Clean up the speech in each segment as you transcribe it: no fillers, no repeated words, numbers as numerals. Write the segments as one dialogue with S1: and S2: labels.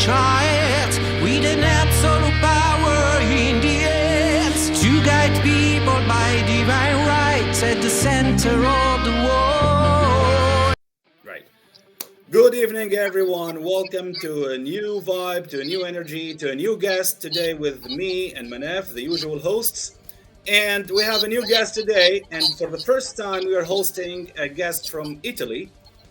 S1: try it with an absolute power in the hands to guide people by divine rights at the center of the world.
S2: Right. Good evening, everyone. Welcome to a new vibe, to a new energy, to a new guest today with me and Manef, the usual hosts. And we have a new guest today. And for the first time, we are hosting a guest from Italy,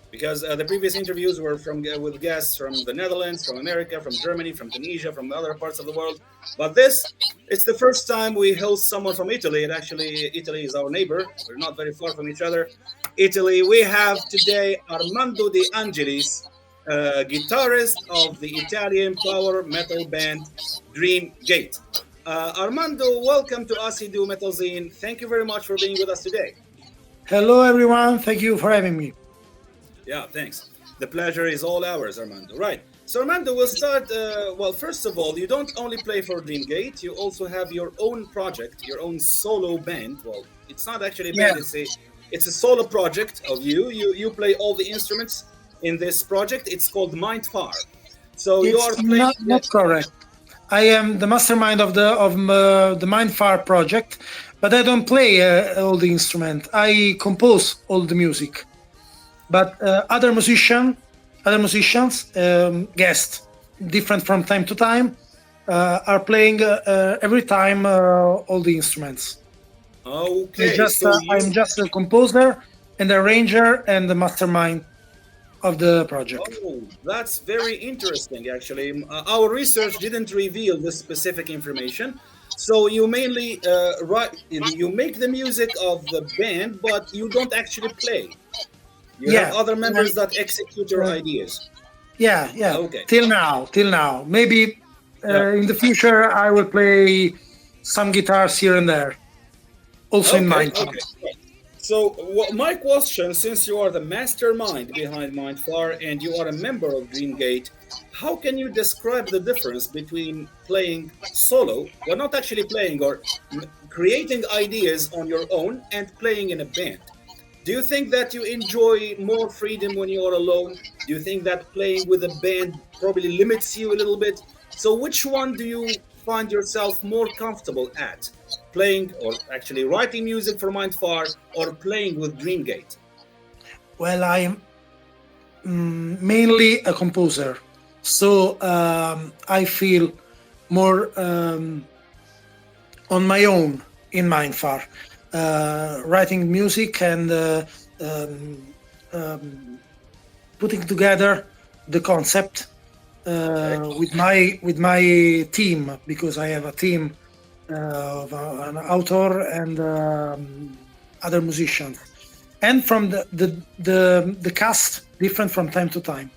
S2: because the previous interviews were with guests from the Netherlands, from America, from Germany, from Tunisia, from other parts of the world. But it's the first time we host someone from Italy. And actually, Italy is our neighbor. We're not very far from each other. Italy, we have today Armando De Angelis, guitarist of the Italian power metal band Dreamgate. Armando, welcome to Asidu Metal Zine. Thank you very much for being with us today.
S3: Hello, everyone. Thank you for having me.
S2: Yeah, thanks. The pleasure is all ours, Armando. Right. So, Armando, we'll start. First of all, you don't only play for Dreamgate, you also have your own project, your own solo band. Well, it's not actually a band, it's a solo project of you. You play all the instruments in this project. It's called Mindfar. So you are playing.
S3: Not correct. I am the mastermind of the Mindfar project, but I don't play all the instrument. I compose all the music. But other musicians, guests, different from time to time, are playing every time all the instruments.
S2: Okay.
S3: I'm just a composer and arranger and the mastermind of the project.
S2: Oh, that's very interesting, actually. Our research didn't reveal this specific information. So you mainly you make the music of the band, but you don't actually play. You have other members that execute your ideas.
S3: Yeah.
S2: Okay.
S3: Till now. Maybe in the future I will play some guitars here and there. Also in Mindfar.
S2: Okay. So my question, since you are the mastermind behind Mindfar and you are a member of Dreamgate, how can you describe the difference between playing solo, well, not actually playing, or creating ideas on your own, and playing in a band? Do you think that you enjoy more freedom when you are alone? Do you think that playing with a band probably limits you a little bit? So which one do you find yourself more comfortable at? Playing or actually writing music for Mindfar, or playing with Dreamgate?
S3: Well, I am mainly a composer. So I feel more on my own in Mindfar. Writing music and putting together the concept with my team, because I have a team of an author and other musicians, and from the cast different from time to time.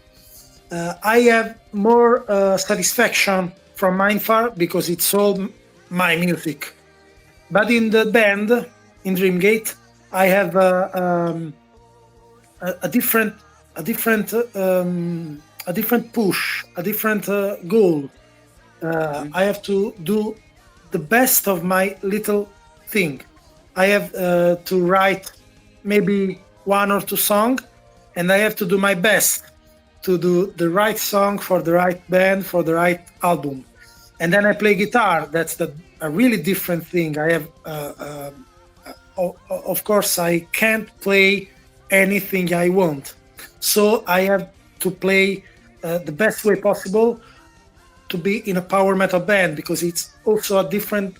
S3: I have more satisfaction from Mindfar because it's all my music, but in the band, in Dreamgate, I have a different push, a different goal. I have to do the best of my little thing. I have to write maybe one or two songs, and I have to do my best to do the right song for the right band, for the right album. And then I play guitar. That's a really different thing. I have, of course, I can't play anything I want. So I have to play the best way possible to be in a power metal band, because it's also a different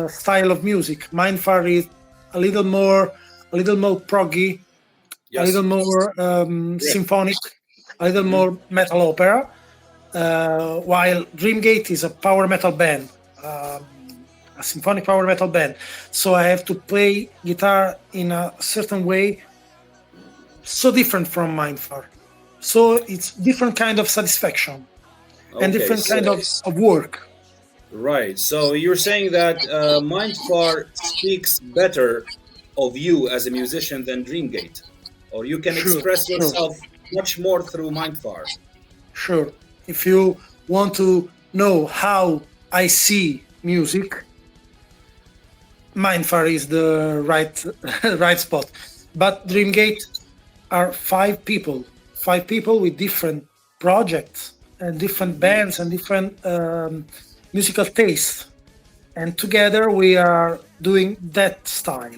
S3: style of music. Mindfar is a little more proggy, a little more symphonic, a little more metal opera, while Dreamgate is a power metal band, a symphonic power metal band. So I have to play guitar in a certain way, so different from Mindfar. So it's different kind of satisfaction and different kind of work.
S2: Right. So you're saying that Mindfar speaks better of you as a musician than Dreamgate, or you can express yourself much more through Mindfar.
S3: Sure. If you want to know how I see music, Mindfar is the right spot. But Dreamgate are five people with different projects, different bands and different musical tastes, and together we are doing that style.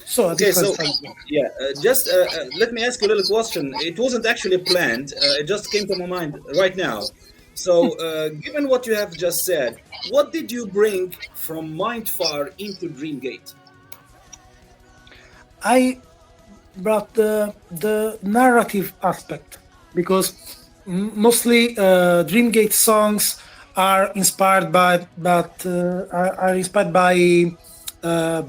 S3: So a
S2: Okay,
S3: different
S2: so
S3: style.
S2: yeah, just let me ask you a little question. It wasn't actually planned. It just came to my mind right now. So, given what you have just said, what did you bring from Mindfar into Dreamgate?
S3: I brought the narrative aspect because mostly Dreamgate songs are inspired by are inspired by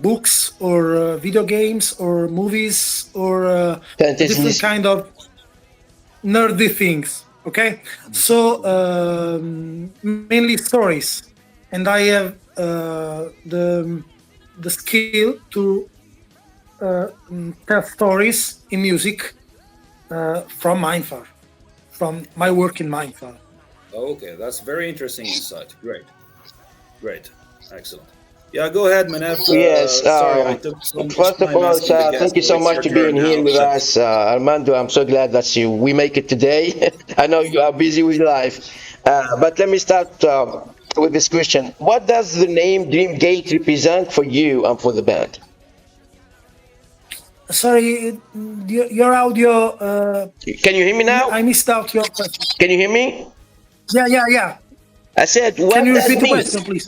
S3: books or video games or movies or a different
S4: Fantasies.
S3: kind of nerdy things. Okay, so mainly stories, and I have the skill to tell stories in music from Mindfar, from my work in Mindfar.
S2: Okay, that's very interesting insight. Great, great, excellent. Yeah, go ahead, Manef.
S4: Yes.
S2: Sorry, I took so much
S4: First of
S2: time
S4: all,
S2: asking the
S4: thank
S2: guest,
S4: you
S2: so
S4: so
S2: it's
S4: much
S2: your
S4: to
S2: turn
S4: being here
S2: now.
S4: with us, Armando. I'm so glad that we make it today. I know you are busy with life, but let me start with this question: what does the name Dreamgate represent for you and for the band?
S3: Sorry, your audio.
S4: Can you hear me
S3: I
S4: now?
S3: missed out your question.
S4: Can you hear me?
S3: Yeah, yeah, yeah.
S4: I said,
S3: Can
S4: what
S3: you
S4: does
S3: repeat the
S4: mean?
S3: question, please?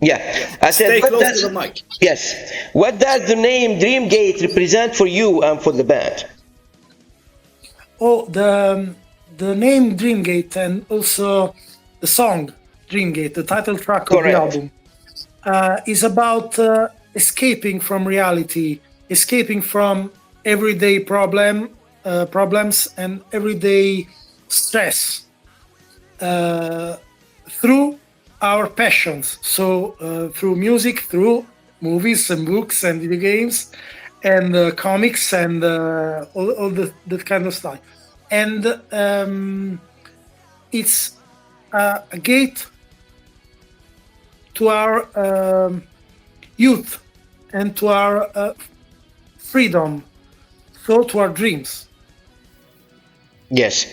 S4: Yeah,
S2: Yes,
S4: I said,
S2: stay
S4: what
S2: close to
S4: does
S2: the mic.
S4: yes, what does the name Dreamgate represent for you and for the band?
S3: Oh, the name Dreamgate and also the song Dreamgate, the title track of the
S4: Correct.
S3: album, is about escaping from reality, escaping from everyday problems and everyday stress uh, through our passions. So through music, through movies and books and video games and comics and all that kind of stuff. And it's a gate to our youth and to our freedom, so to our dreams.
S4: Yes.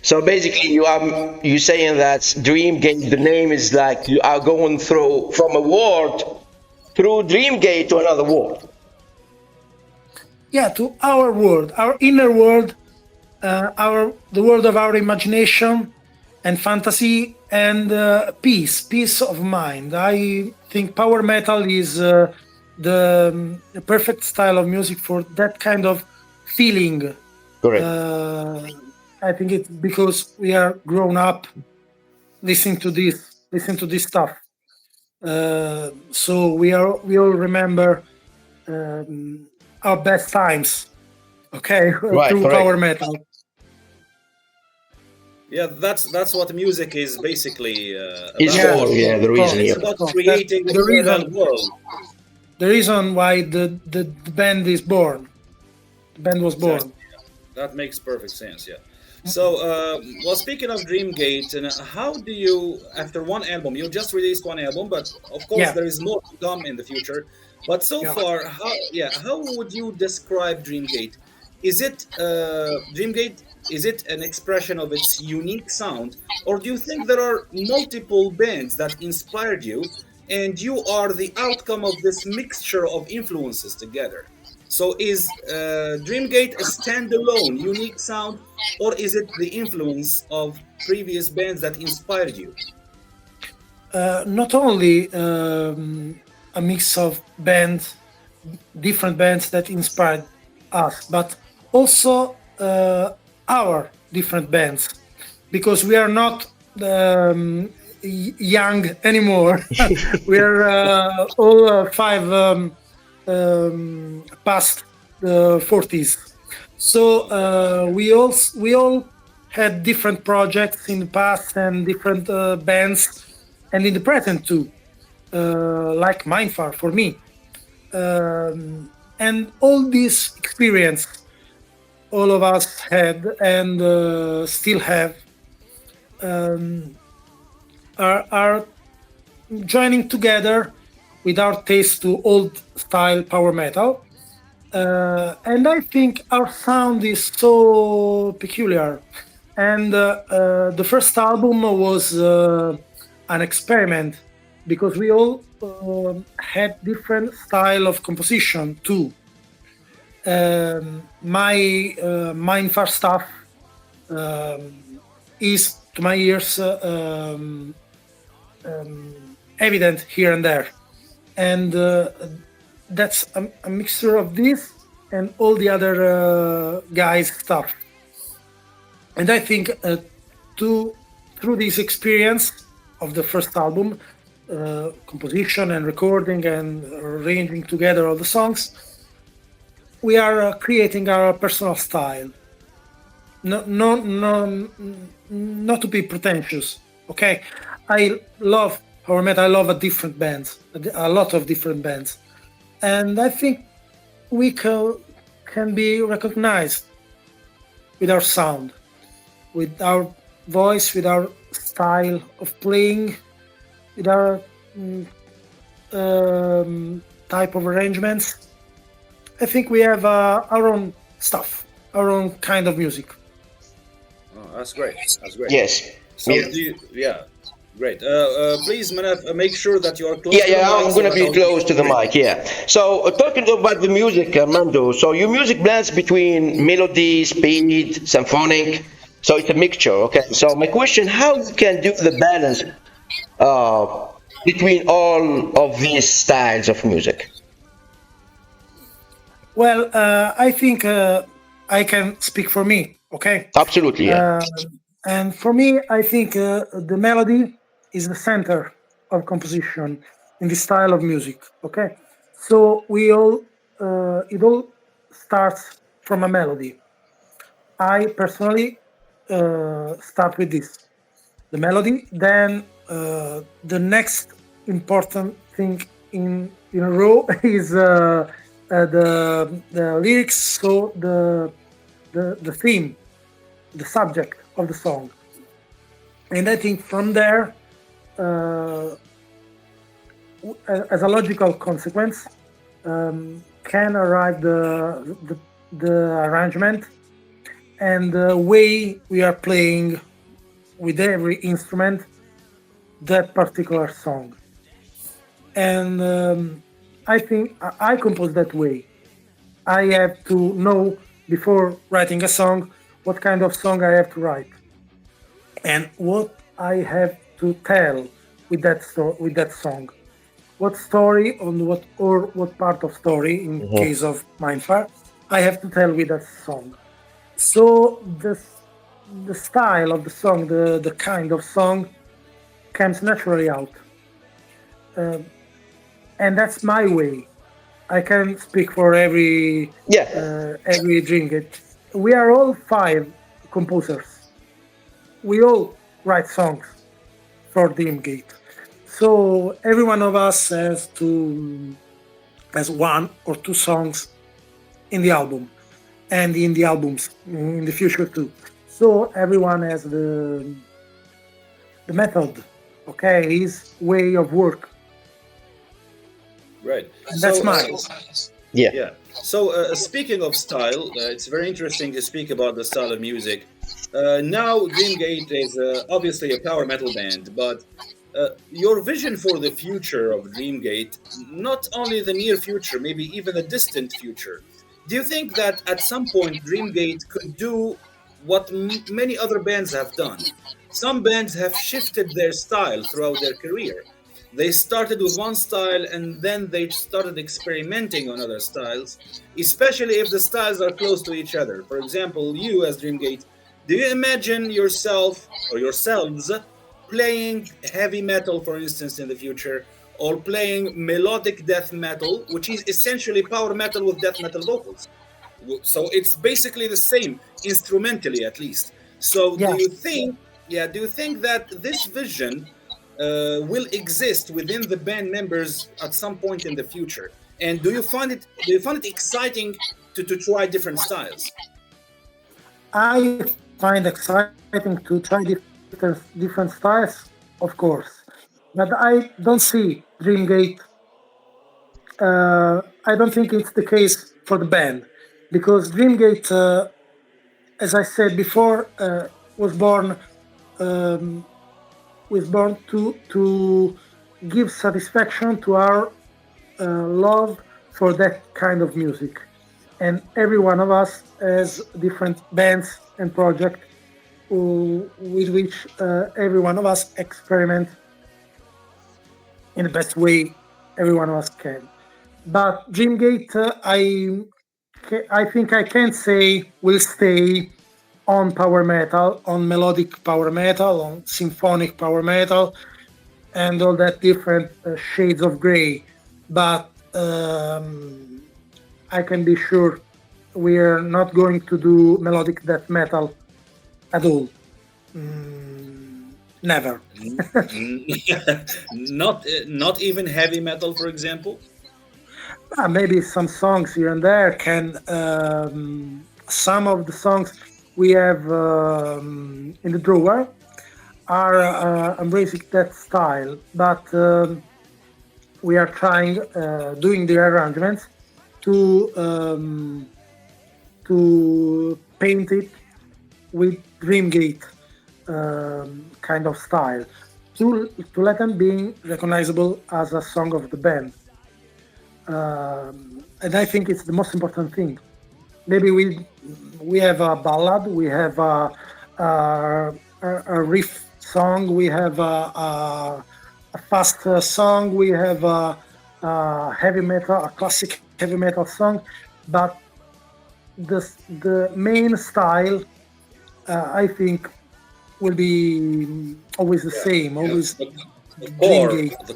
S4: So basically, you saying that Dreamgate, the name is like you are going through from a world through Dreamgate to another world.
S3: Yeah, to our world, our inner world, our the world of our imagination and fantasy and peace of mind. I think power metal is the perfect style of music for that kind of feeling.
S4: Correct.
S3: Uh, I think it's because we are grown up listening to this stuff. So we all remember our best times. Okay,
S4: Right.
S3: through power
S4: Correct.
S3: metal.
S2: Yeah, that's what music is basically
S4: It's
S2: about.
S3: Yeah,
S4: for yeah the
S3: of
S4: reason.
S3: course,
S2: It's
S4: Yeah.
S2: about
S3: of course. That's
S2: creating a parallel world.
S3: the reason why the band is born. The band was
S2: Exactly.
S3: born.
S2: That makes perfect sense. Yeah. So, well, speaking of Dreamgate, and how do you, after one album, you just released one album, but of course
S3: Yeah,
S2: there is more to come in the future. But so
S3: yeah.
S2: far, how would you describe Dreamgate? Is it Dreamgate? Is it an expression of its unique sound, or do you think there are multiple bands that inspired you, and you are the outcome of this mixture of influences together? So is Dreamgate a standalone, unique sound, or is it the influence of previous bands that inspired you?
S3: Not only a mix of bands, different bands that inspired us, but also our different bands, because we are not young anymore. We are all five past the 40s. So we all had different projects in the past and different bands, and in the present too, like Mindfar for me. And all this experience all of us had and still have are joining together with our taste to old style power metal. And I think our sound is so peculiar And the first album was an experiment because we all had different style of composition too. My Mindfar stuff is, to my ears, evident here and there, and that's a mixture of this and all the other guys' stuff. And I think to through this experience of the first album, composition and recording and arranging together all the songs, we are creating our personal style. No, no, no, not to be pretentious. Okay, I love power metal. I love a different bands, a lot of different bands, and I think we can be recognized with our sound, with our voice, with our style of playing, with our type of arrangements. I think we have our own stuff, our own kind of music.
S2: Oh, that's great. That's great.
S4: Yes.
S2: So,
S4: Yeah.
S2: yeah, great. Please, Manaf, make sure that you are close
S4: Yeah,
S2: to the
S4: yeah,
S2: mic
S4: I'm
S2: so
S4: gonna
S2: that
S4: be
S2: I'll
S4: close to the
S2: great.
S4: mic. Yeah. So, talking about the music, Armando. So, your music blends between melody, speed, symphonic. So, it's a mixture. Okay. So, my question: how you can do the balance uh, between all of these styles of music?
S3: Well, I think I can speak for me. Okay.
S4: Absolutely. Yeah.
S3: Uh, and for me, I think the melody is the center of composition in this style of music. Okay, so it all starts from a melody. I personally start with this, the melody. Then the next important thing in a row is the lyrics. So the theme, the subject of the song. And I think from there, uh, as a logical consequence, can arrive the arrangement and the way we are playing with every instrument that particular song. And I think I compose that way. I have to know before writing a song what kind of song I have to write and what I have to tell with with that song. What story on what part of story in
S4: Mhm.
S3: case of Mindfar I have to tell with that song. So the style of the song, the kind of song comes naturally out, Um and that's my way. I can speak for
S4: Yeah.
S3: every Dreamgate. We are all five composers. We all write songs for Dreamgate. So every one of us has one or two songs in the album and in the albums in the future too. So everyone has the method, okay, his way of work.
S2: Right.
S3: And
S2: So,
S3: that's mine.
S4: Yeah.
S2: yeah. So, speaking of style, it's very interesting to speak about the style of music. Now, Dreamgate is obviously a power metal band, but your vision for the future of Dreamgate, not only the near future, maybe even the distant future, do you think that at some point Dreamgate could do what many other bands have done? Some bands have shifted their style throughout their career. They started with one style and then they started experimenting on other styles, especially if the styles are close to each other. For example, you as Dreamgate, do you imagine yourself or yourselves playing heavy metal, for instance, in the future, or playing melodic death metal, which is essentially power metal with death metal vocals? So it's basically the same, instrumentally at least. So
S3: Yeah,
S2: do you think that this vision will exist within the band members at some point in the future? And do you find it exciting to try different styles?
S3: I find exciting to try different styles, of course, but I don't see Dreamgate. I don't think it's the case for the band because Dreamgate, as I said before, was born um, was born to give satisfaction to our love for that kind of music. And every one of us has different bands and projects with which every one of us experiment in the best way every one of us can. But Dreamgate, I think I can say will stay on power metal, on melodic power metal, on symphonic power metal, and all that different shades of gray. But I can be sure we are not going to do melodic death metal at all. Never.
S2: Not even heavy metal, for example.
S3: Maybe some songs here and there can. Some of the songs we have in the drawer are embracing that style, but we are trying doing the arrangements to paint it with Dreamgate kind of style to let them be recognizable as a song of the band. And I think it's the most important thing. Maybe we have a ballad, we have a riff song, we have a fast song, we have a heavy metal, a classic heavy metal song, but the main style, I think, will be always the same, always.
S2: The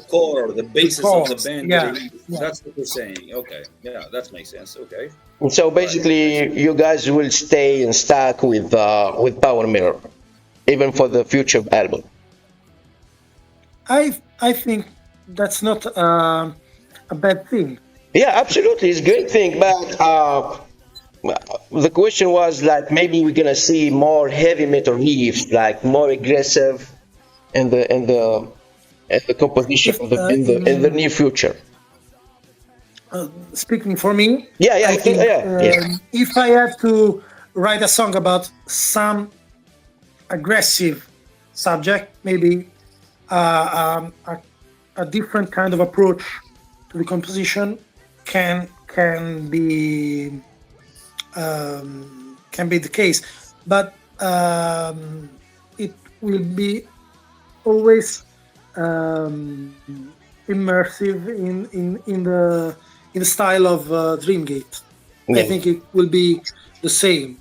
S2: core, or the basis of the band.
S3: Yeah.
S2: That's what you're saying. Okay, yeah, that makes sense. Okay.
S4: So basically, you guys will stay and stuck with Power Mirror, even for the future album.
S3: I think that's not a bad thing.
S4: Yeah, absolutely, it's a great thing. But the question was like maybe we're gonna see more heavy metal riffs, like more aggressive, in the composition in the near future.
S3: Speaking for me,
S4: I
S3: think
S4: yeah.
S3: if I have to write a song about some aggressive subject, maybe a different kind of approach to the composition can be the case, but it will be always immersive in the style of Dreamgate. I think it will be the same.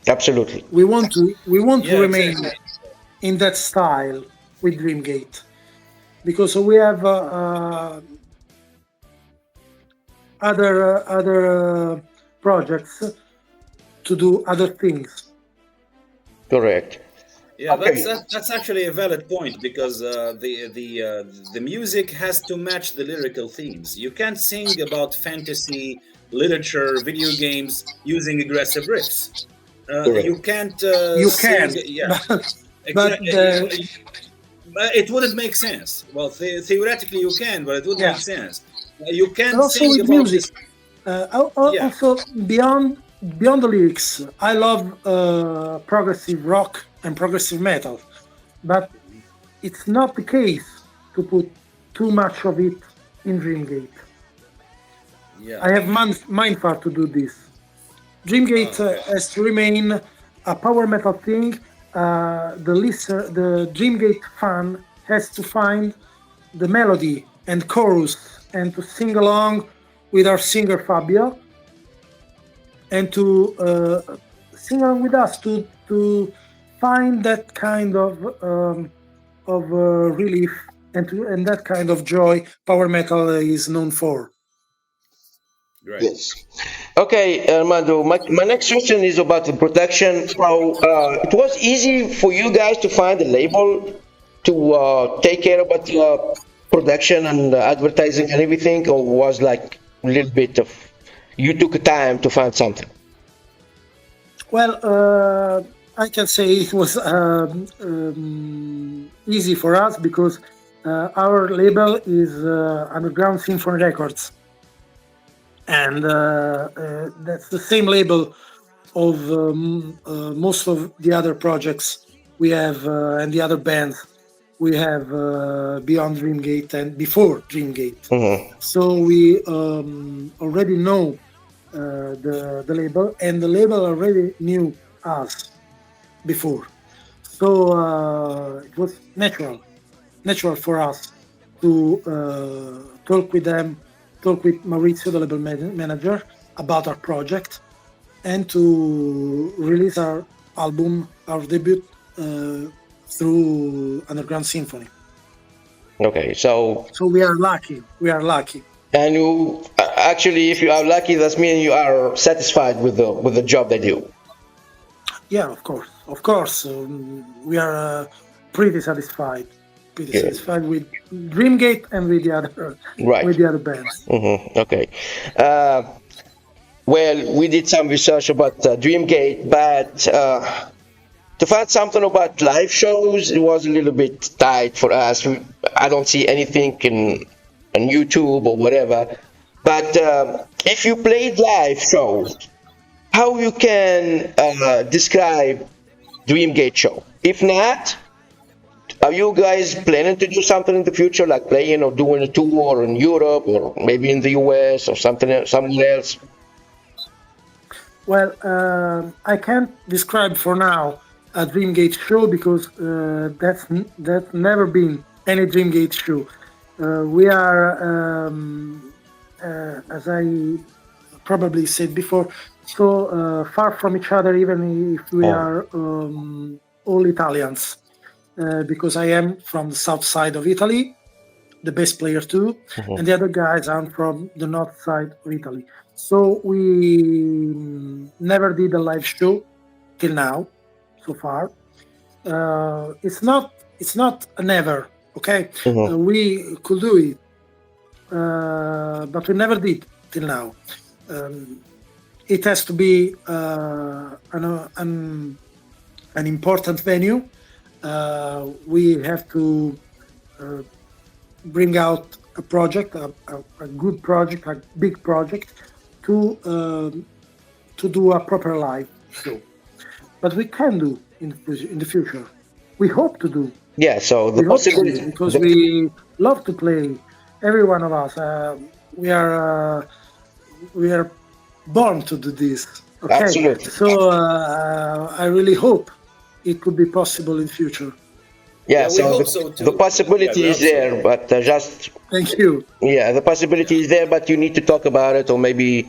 S4: Absolutely.
S3: We want to remain
S2: exactly.
S3: in that style with Dreamgate because we have other projects to do other things.
S4: Correct.
S2: Yeah,
S4: Okay.
S2: that's actually a valid point because the music has to match the lyrical themes. You can't sing about fantasy, literature, video games using aggressive riffs. You can't.
S3: You
S2: sing,
S3: can,
S2: yeah,
S3: but
S2: but it wouldn't make sense. Well, theoretically you can, but it wouldn't
S3: Yeah.
S2: make sense. You can't
S3: also
S2: sing
S3: with
S2: about
S3: music.
S2: this. Yeah.
S3: Also beyond the lyrics, I love progressive rock and progressive metal, but it's not the case to put too much of it in Dreamgate.
S2: Yeah.
S3: I have Mindfar to do this. Dreamgate has to remain a power metal thing. The Dreamgate fan has to find the melody and chorus and to sing along with our singer Fabio and to sing along with us to find that kind of relief and that kind of joy power metal is known for.
S2: Right.
S4: Yes. Okay, Armando, my next question is about the production. So, it was easy for you guys to find a label to take care about the production and advertising and everything, or was like a little bit of you took time to find something?
S3: Well, I can say it was easy for us because our label is Underground Symphony Records, and that's the same label of most of the other projects we have and the other bands we have beyond Dreamgate and before Dreamgate. So we already know the label, and the label already knew us before. So it was natural for us to talk with them, talk with Maurizio, the label manager, about our project, and to release our album, our debut, through Underground Symphony.
S4: Okay, so
S3: we are lucky.
S4: and you actually, if you are lucky, that means you are satisfied with the job they do.
S3: Yeah, of course. We are pretty satisfied. Satisfied with Dreamgate and with the other bands.
S4: Okay. Well, we did some research about Dreamgate, but to find something about live shows, it was a little bit tight for us. I don't see anything on YouTube or whatever. But if you played live shows, how you can describe Dreamgate show? If not, are you guys planning to do something in the future, like playing or doing a tour in Europe or maybe in the US or somewhere else?
S3: Well, I can't describe for now a Dreamgate show because that's never been any Dreamgate show. We are, as I probably said before, so far from each other, even if we are all Italians, because I am from the south side of Italy, the bass player too, and the other guys are from the north side of Italy. So we never did a live show till now, so far. It's not a never, okay? We could do it, but we never did till now. It has to be an important venue. We have to bring out a project, a good project, a big project, to do a proper live show. But we can do in the future. We hope to do.
S4: Yeah. So the possibility,
S3: because we love to play. Every one of us. We are born to do this. Okay.
S4: Absolutely.
S3: So I really hope it could be possible in future.
S4: Yeah,
S2: we hope so too.
S4: The possibility is there, but just...
S3: Thank you.
S4: Yeah, the possibility is there, but you need to talk about it or maybe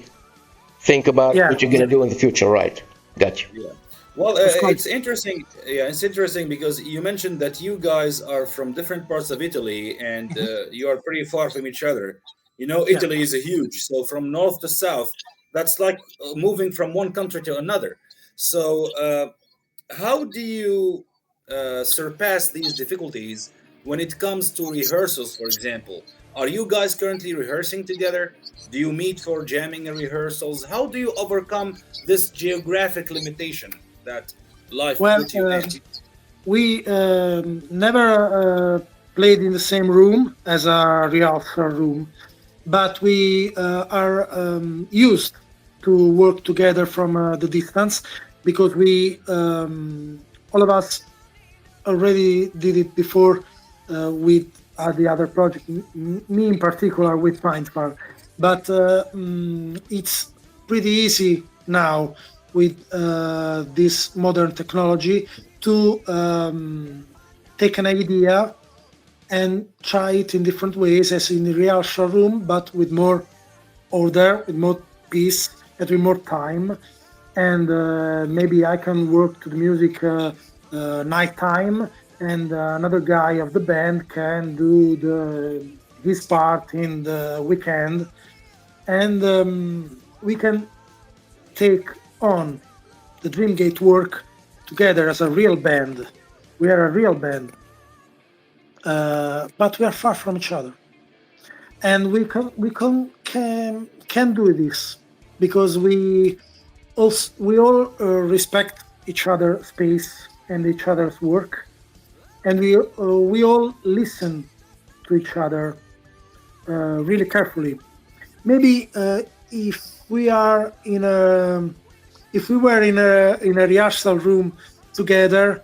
S4: think about what you're going to do in the future, right? Gotcha.
S2: Yeah. Well, it's interesting. Yeah, it's interesting because you mentioned that you guys are from different parts of Italy and you are pretty far from each other. You know, Italy is huge. So from north to south, that's like moving from one country to another. So how do you surpass these difficulties when it comes to rehearsals, for example? Are you guys currently rehearsing together? Do you meet for jamming and rehearsals? How do you overcome this geographic limitation that life puts you in?
S3: We never played in the same room as a rehearsal room, but we are used to work together from the distance because we all of us already did it before with the other project, me in particular with Mindfar. But it's pretty easy now with this modern technology to take an idea and try it in different ways as in the rehearsal room, but with more order, with more peace, and with more time. And maybe I can work to the music nighttime, and another guy of the band can do his part in the weekend, and we can take on the Dreamgate work together as a real band. We are a real band, but we are far from each other, and we can do this because we all respect each other's space and each other's work, and we all listen to each other really carefully. Maybe if we are in if we were in a rehearsal room together,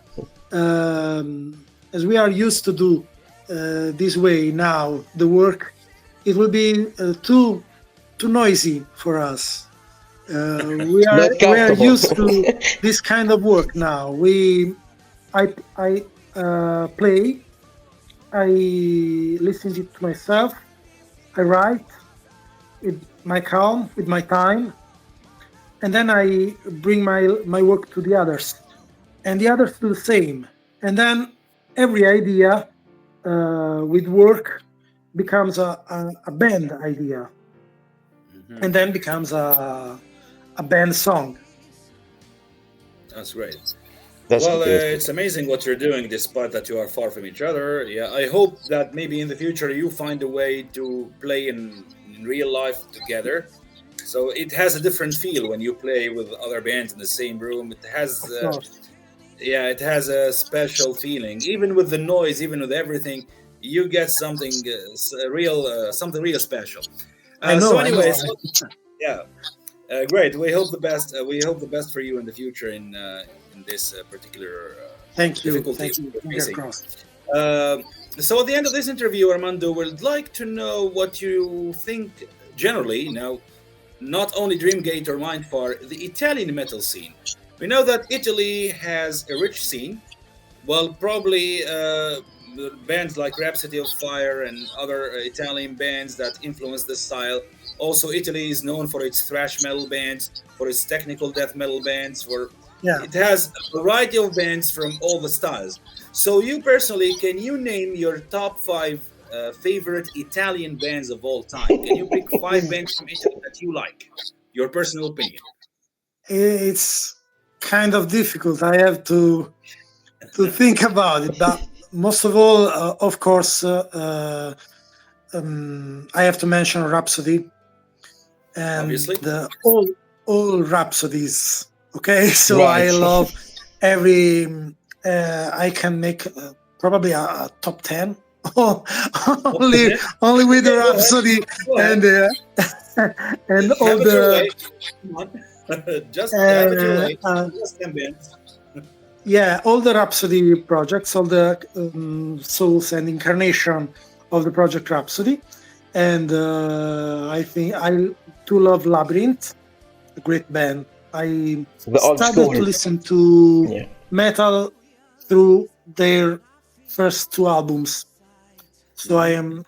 S3: as we are used to do this way now, the work, it will be too noisy for us. We are
S4: Not comfortable.
S3: used to this kind of work now. I play, I listen it to myself, I write with my calm, with my time, and then I bring my work to the others, and the others do the same, and then every idea with work becomes a band idea, and then becomes a band song.
S2: That's great.
S4: That's
S2: Well,
S4: interesting.
S2: it's amazing what you're doing, despite that you are far from each other. Yeah, I hope that maybe in the future you find a way to play in real life together. So it has a different feel when you play with other bands in the same room. It has,
S3: Of course,
S2: yeah, it has a special feeling. Even with the noise, even with everything, you get something something real special.
S3: I
S2: So,
S3: know, I know.
S2: anyways, yeah, great. We hope the best. We hope the best for you in the future in this particular
S3: Thank you,
S2: difficulties
S3: thank you.
S2: you're
S3: Fingers
S2: facing.
S3: crossed.
S2: So at the end of this interview, Armando, would like to know what you think generally now, not only Dreamgate or Mindfar, the Italian metal scene. We know that Italy has a rich scene. Well, probably bands like Rhapsody of Fire and other Italian bands that influence the style. Also, Italy is known for its thrash metal bands, for its technical death metal bands. For
S3: Yeah.
S2: it has a variety of bands from all the styles. So, you personally, can you name your top five favorite Italian bands of all time? Can you pick five bands from Italy that you like? Your personal opinion.
S3: It's kind of difficult. I have to think about it, but most of all, of course, I have to mention Rhapsody and
S2: Obviously.
S3: all Rhapsodies. Okay, so I
S4: Right.
S3: love every. I can make probably a top 10. only
S2: Okay.
S3: only with the
S2: Okay, go ahead.
S3: Rhapsody
S2: Go ahead.
S3: and and all
S2: Have it your
S3: the
S2: way. Come on. Just have it your way.
S3: uh,
S2: Just 10 bands.
S3: yeah, all the Rhapsody projects, all the souls and incarnation of the project Rhapsody, and I think I do love Labyrinth, a great band. I
S4: The old
S3: started
S4: school.
S3: to listen to
S4: Yeah.
S3: metal through their first two albums, so I'm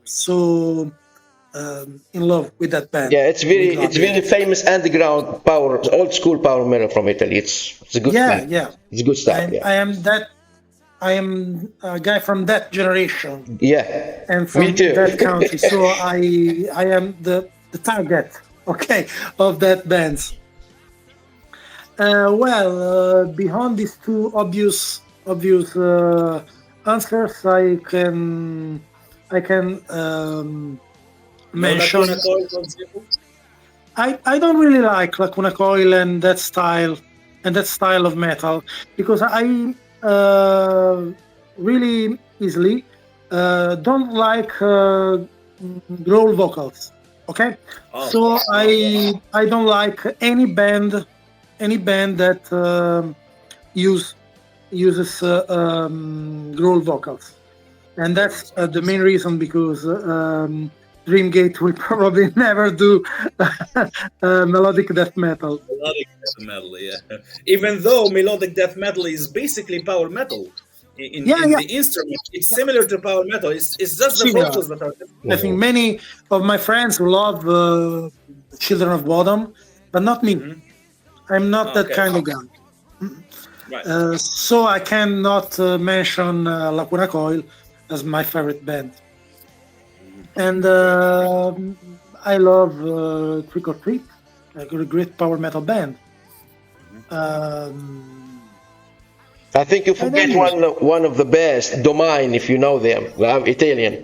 S3: so in love with that band.
S4: Yeah, it's very
S3: With
S4: it's very
S3: Labyrinth.
S4: famous underground power, old school power metal from Italy. It's a good
S3: Yeah,
S4: band.
S3: yeah.
S4: It's good stuff.
S3: I
S4: Yeah.
S3: am that. I am a guy from that generation
S4: Yeah.
S3: and
S4: Me
S3: from
S4: too.
S3: that country, so I am the target, okay, of that band. Beyond these two obvious answers, I can
S2: No
S3: mention.
S2: Lacuna Coil, for example.
S3: I don't really like Lacuna Coil and that style of metal because I really easily don't like growl vocals. Okay,
S2: Oh,
S3: so
S2: okay.
S3: I don't like any band that uses growl vocals, and that's the main reason because Dreamgate will probably never do melodic death metal.
S2: Melodic death metal, yeah. Even though melodic death metal is basically power metal,
S3: Yeah,
S2: in
S3: yeah,
S2: the instrument, it's similar to power metal. It's just the
S3: similar.
S2: vocals that are different.
S3: I think many of my friends love Children of Bodom, but not me.
S2: Mhm.
S3: I'm not that
S2: Okay,
S3: kind of guy.
S2: right.
S3: So I cannot mention Lacuna Coil as my favorite band. And I love Trick or Treat, a great power metal band. Um,
S4: I think you
S3: I don't
S4: forget
S3: know.
S4: one of the best, Domain, if you know them. Italian.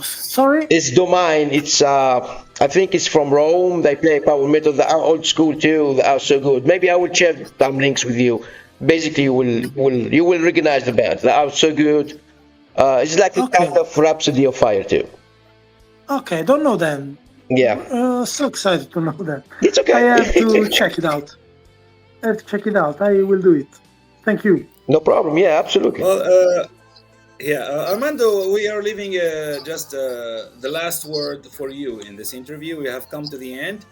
S3: Sorry?
S4: It's Domain. It's I think it's from Rome. They play power metal. They are old school too. They are so good. Maybe I will share some links with you. Basically, you will recognize the band. They are so good. It's like a
S3: Okay.
S4: kind of Rhapsody of Fire too.
S3: Okay, don't know them.
S4: Yeah,
S3: So excited to know that.
S4: it's
S3: I have to
S4: okay.
S3: check it out. I have to check it out. I will do it. Thank you.
S4: No problem. Yeah, absolutely.
S2: Well, yeah, Armando, we are leaving just the last word for you in this interview. We have come to the end.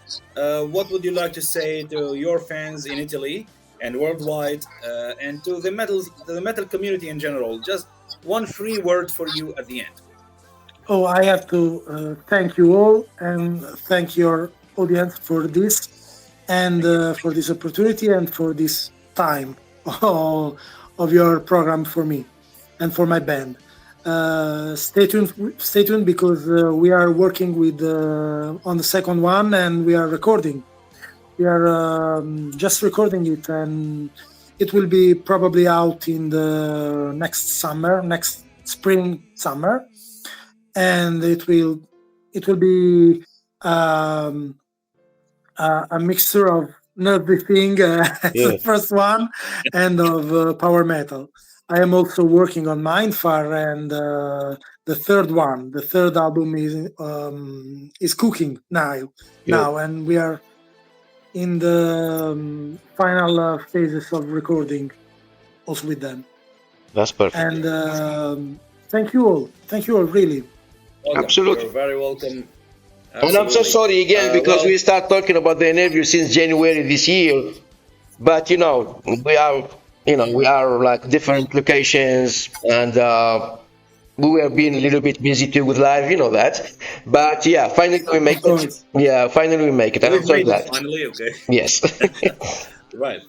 S2: What would you like to say to your fans in Italy and worldwide, and to the metal community in general? Just one free word for you at the end.
S3: Oh, I have to thank you all and thank your audience for this and for this opportunity and for this time of your program for me and for my band. Stay tuned because we are working with on the second one and we are recording. We are just recording it and it will be probably out in the next spring summer, and it will be a mixture of everything as
S4: Yeah.
S3: the first one and of power metal. I am also working on Mindfar and the third one. The third album is cooking now,
S4: Good.
S3: and we are in the final phases of recording also with them.
S4: That's perfect.
S3: And thank you all, really.
S2: Welcome. You're
S4: Absolutely.
S2: very welcome.
S4: And I'm so
S2: Absolutely.
S4: sorry again because
S2: Well,
S4: we start talking about the interview since January this year. But we are like different locations, and we were being a little bit busy too with live, you know that. But yeah, finally we
S3: Of
S4: make it.
S3: course.
S4: Yeah, finally we make it, and I'm
S2: we've
S4: so
S2: made it
S4: glad.
S2: finally. Okay.
S4: Yes.
S2: Right.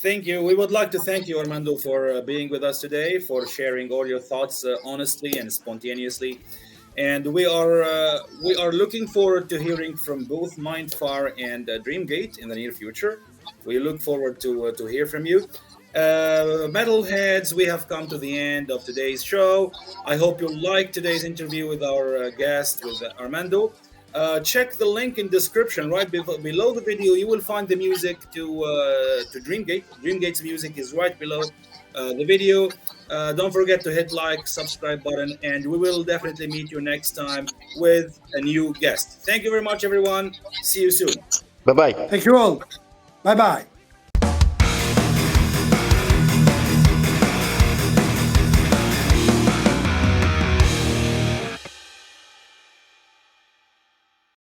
S2: Thank you. We would like to thank you, Armando, for being with us today, for sharing all your thoughts honestly and spontaneously. And we are looking forward to hearing from both Mindfar and Dreamgate in the near future. We look forward to hear from you. Metalheads, we have come to the end of today's show. I hope you liked today's interview with our guest, with Armando. Check the link in description right below the video. You will find the music to Dreamgate. Dreamgate's music is right below the video. Don't forget to hit like, subscribe button, and we will definitely meet you next time with a new guest. Thank you very much, everyone. See you soon.
S4: Bye bye.
S3: Thank you all. Bye bye.